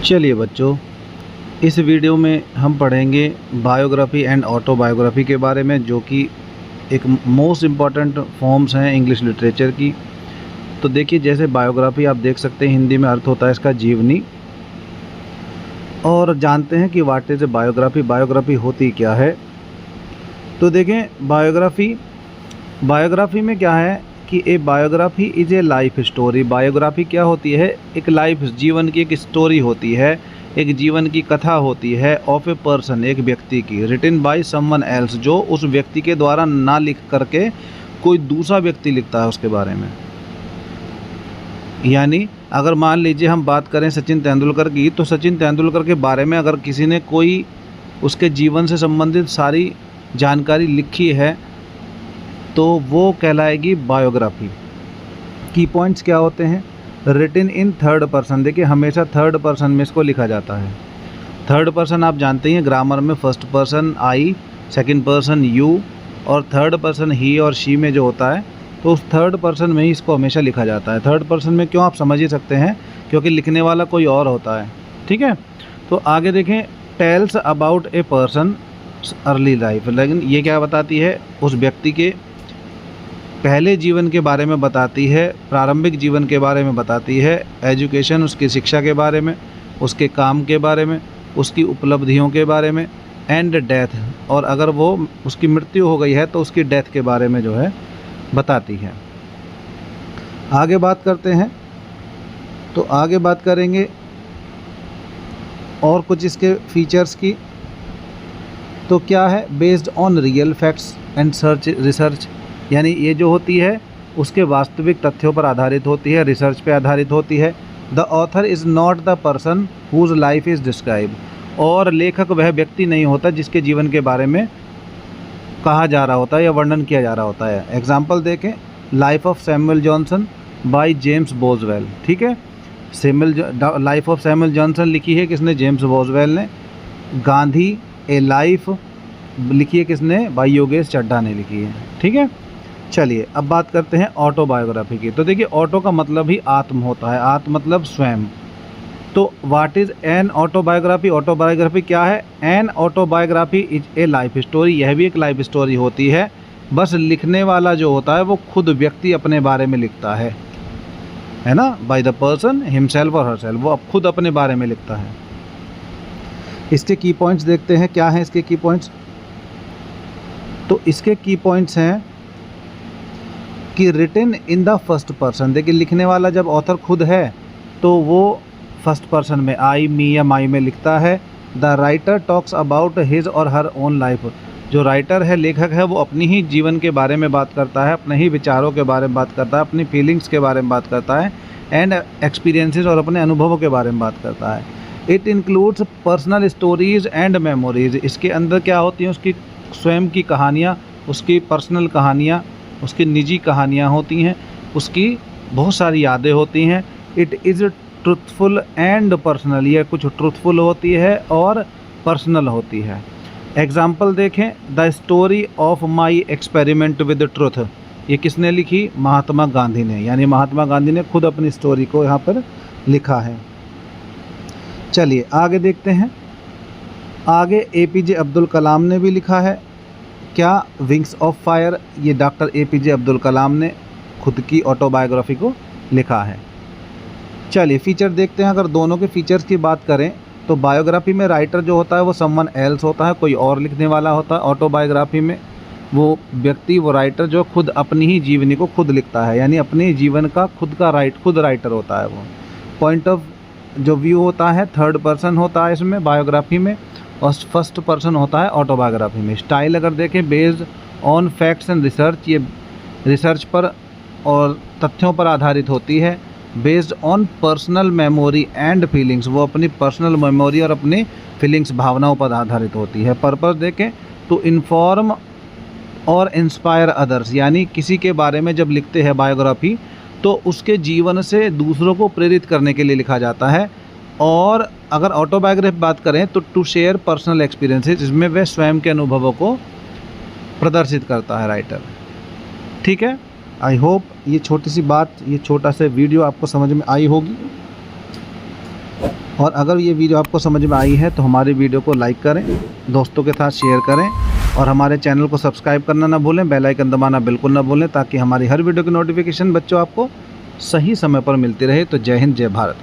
चलिए बच्चों, इस वीडियो में हम पढ़ेंगे बायोग्राफी एंड ऑटोबायोग्राफी के बारे में, जो कि एक मोस्ट इम्पॉर्टेंट फॉर्म्स हैं इंग्लिश लिटरेचर की। तो देखिए, जैसे बायोग्राफी आप देख सकते हैं, हिंदी में अर्थ होता है इसका जीवनी। और जानते हैं कि what is a biography, biography होती क्या है। तो देखें, बायोग्राफी में क्या है कि ए biography is a life story. Biography क्या होती है? एक लाइफ, जीवन की एक स्टोरी होती है, एक जीवन की कथा होती है ऑफ ए पर्सन, एक व्यक्ति की, रिटन बाय समवन एल्स, जो उस व्यक्ति के द्वारा ना लिख करके कोई दूसरा व्यक्ति लिखता है उसके बारे में। यानी अगर मान लीजिए हम बात करें सचिन तेंदुलकर की, तो सचिन तेंदुलकर के बारे में अगर किसी ने कोई उसके जीवन से संबंधित सारी जानकारी लिखी है तो वो कहलाएगी बायोग्राफी। की पॉइंट्स क्या होते हैं? Written in third person. देखिए, हमेशा थर्ड पर्सन में इसको लिखा जाता है। थर्ड पर्सन आप जानते हैं ग्रामर में first person I, second person you, और थर्ड पर्सन ही और शी में जो होता है, तो उस थर्ड पर्सन में ही इसको हमेशा लिखा जाता है। थर्ड पर्सन में क्यों, आप समझ ही सकते हैं, क्योंकि लिखने वाला कोई और होता है। ठीक है, तो आगे देखें, tells about a person early life. लेकिन ये क्या बताती है? उस व्यक्ति के पहले जीवन के बारे में बताती है, प्रारंभिक जीवन के बारे में बताती है, एजुकेशन, उसकी शिक्षा के बारे में, उसके काम के बारे में, उसकी उपलब्धियों के बारे में, एंड डेथ, और अगर वो उसकी मृत्यु हो गई है तो उसकी डेथ के बारे में जो है बताती है। आगे बात करते हैं, तो आगे बात करेंगे और कुछ इसके फीचर्स की। तो क्या है? Based on real facts and research, यानी ये जो होती है उसके वास्तविक तथ्यों पर आधारित होती है, रिसर्च पे आधारित होती है। The author is not the person whose life is describe, और लेखक वह व्यक्ति नहीं होता जिसके जीवन के बारे में कहा जा रहा होता है या वर्णन किया जा रहा होता है। एग्जाम्पल देखें, life of Samuel Johnson by James Boswell. ठीक है, लाइफ ऑफ सैमुअल जॉनसन लिखी है किसने? जेम्स बोजवेल ने। गांधी ए लाइफ लिखी है किसने? बाय योगेश चड्ढा ने लिखी है। ठीक है, चलिए अब बात करते हैं ऑटोबायोग्राफी की। तो देखिए, ऑटो का मतलब ही आत्म होता है, आत्म मतलब स्वयं। तो what is an autobiography? Autobiography क्या है? An autobiography is a life story. यह भी एक लाइफ स्टोरी होती है, बस लिखने वाला जो होता है वो खुद व्यक्ति अपने बारे में लिखता है ना, बाय द पर्सन हिमसेल्फ और हरसेल्फ, वो अब खुद अपने बारे में लिखता है। इसके की पॉइंट्स देखते हैं, क्या हैं इसके की पॉइंट्स। तो इसके की पॉइंट्स हैं कि written in the first person. देखिए, लिखने वाला जब ऑथर खुद है तो वो फर्स्ट पर्सन में, आई, मी या माई में लिखता है। The writer talks about his और हर ओन लाइफ। जो राइटर है, लेखक है, वो अपनी ही जीवन के बारे में बात करता है, अपने ही विचारों के बारे में बात करता है, अपनी फीलिंग्स के बारे में बात करता है, एंड एक्सपीरियंसेस, और अपने अनुभवों के बारे में बात करता है। It includes personal stories and memories. इसके अंदर क्या होती हैं? उसकी स्वयं की कहानियाँ, उसकी पर्सनल कहानियाँ, उसकी निजी कहानियाँ होती हैं, उसकी बहुत सारी यादें होती हैं। It is truthful and personal, ये कुछ ट्रुथफुल होती है और पर्सनल होती है। एग्जाम्पल देखें, the story of my experiment with truth. ये किसने लिखी? महात्मा गांधी ने। यानी महात्मा गांधी ने खुद अपनी स्टोरी को यहाँ पर लिखा है। चलिए आगे देखते हैं। आगे APJ अब्दुल कलाम ने भी लिखा है। क्या? Wings of fire. ये डॉक्टर APJ अब्दुल कलाम ने खुद की ऑटोबायोग्राफी को लिखा है। चलिए फीचर देखते हैं। अगर दोनों के फीचर्स की बात करें तो बायोग्राफी में राइटर जो होता है वो समवन एल्स होता है, कोई और लिखने वाला होता है। ऑटोबायोग्राफी में वो व्यक्ति, वो राइटर जो खुद अपनी ही जीवनी को खुद लिखता है, यानी अपने जीवन का खुद राइटर होता है वो। पॉइंट ऑफ जो व्यू होता है थर्ड पर्सन होता है इसमें बायोग्राफी में, और फर्स्ट पर्सन होता है ऑटोबायोग्राफी में। स्टाइल अगर देखें, based on facts and research, ये रिसर्च पर और तथ्यों पर आधारित होती है। Based on personal memory and feelings, वो अपनी पर्सनल मेमोरी और अपनी फीलिंग्स, भावनाओं पर आधारित होती है। पर्पस देखें, टू इन्फॉर्म और इंस्पायर अदर्स, यानी किसी के बारे में जब लिखते हैं बायोग्राफी तो उसके जीवन से दूसरों को प्रेरित करने के लिए लिखा जाता है। और अगर ऑटोबायोग्राफी बात करें तो टू शेयर पर्सनल एक्सपीरियंसेस, इसमें वह स्वयं के अनुभवों को प्रदर्शित करता है राइटर। ठीक है, आई होप ये छोटी सी बात, ये छोटा सा वीडियो आपको समझ में आई होगी। और अगर ये वीडियो आपको समझ में आई है तो हमारी वीडियो को लाइक करें, दोस्तों के साथ शेयर करें और हमारे चैनल को सब्सक्राइब करना ना भूलें, बेल आइकन दबाना बिल्कुल ना भूलें, ताकि हमारी हर वीडियो की नोटिफिकेशन बच्चों आपको सही समय पर मिलती रहे। तो जय हिंद, जय भारत।